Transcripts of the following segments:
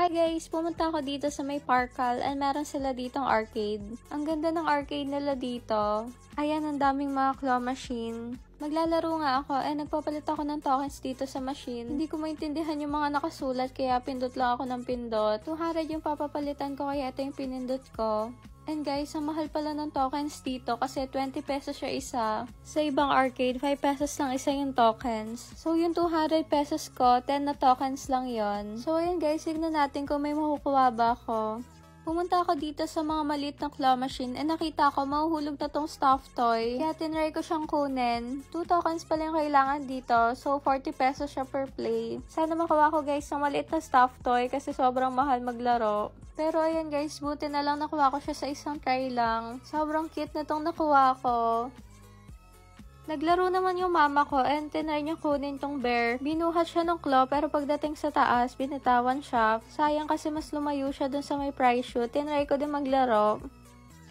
Hi guys! Pumunta ako dito sa may Parkal and meron sila ditong arcade. Ang ganda ng arcade nila dito. Ayan, ang daming mga claw machine. Maglalaro nga ako nagpapalit ako ng tokens dito sa machine. Hindi ko maintindihan yung mga nakasulat kaya pindot lang ako ng pindot. 200 yung papapalitan ko kaya ito yung pinindot ko. And guys, ang mahal pala ng tokens dito kasi 20 pesos siya isa. Sa ibang arcade, 5 pesos lang isa yung tokens. So yung 200 pesos ko, 10 na tokens lang yon. So ayan guys, tignan natin kung may makukuha ba ako. Pumunta ako dito sa mga maliit na claw machine nakita ko mahuhulog na tong stuffed toy. Kaya tinry ko siyang kunin. 2 tokens pala yung kailangan dito. So 40 pesos siya per play. Sana makuha ko guys ng maliit na stuffed toy kasi sobrang mahal maglaro. Pero ayan guys, buti na lang nakuha ko siya sa isang try lang. Sobrang cute na tong nakuha ko. Naglaro naman yung mama ko tinry niya kunin tong bear. Binuhat siya ng claw pero pagdating sa taas, binitawan siya. Sayang kasi mas lumayo siya dun sa may prize shoot. Tinry ko din maglaro.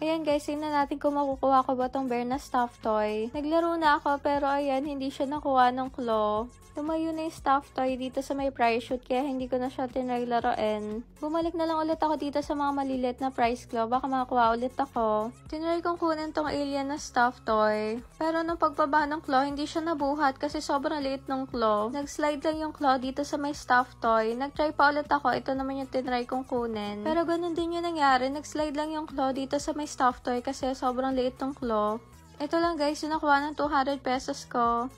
Ayan guys, tingnan natin kung makukuha ko ba tong bear na stuffed toy. Naglaro na ako pero ayan, hindi siya nakuha ng claw. Lumayo na yung stuffed toy dito sa may prize shoot kaya hindi ko na siya tinry laruin. Bumalik na lang ulit ako dito sa mga maliliit na prize claw, baka makakuha ulit ako. Tinry kong kunin tong alien na stuffed toy. Pero nung pagbaba ng claw, hindi siya nabuhat kasi sobrang liit ng claw. Nag-slide lang yung claw dito sa may stuffed toy. Nag-try pa ulit ako, ito naman yung tinry kong kunin. Pero ganun din yung nangyari, nag-slide lang yung claw dito sa may stuffed toy kasi sobrang liit ng claw. Ito lang guys, yung nakuha ng 200 pesos ko.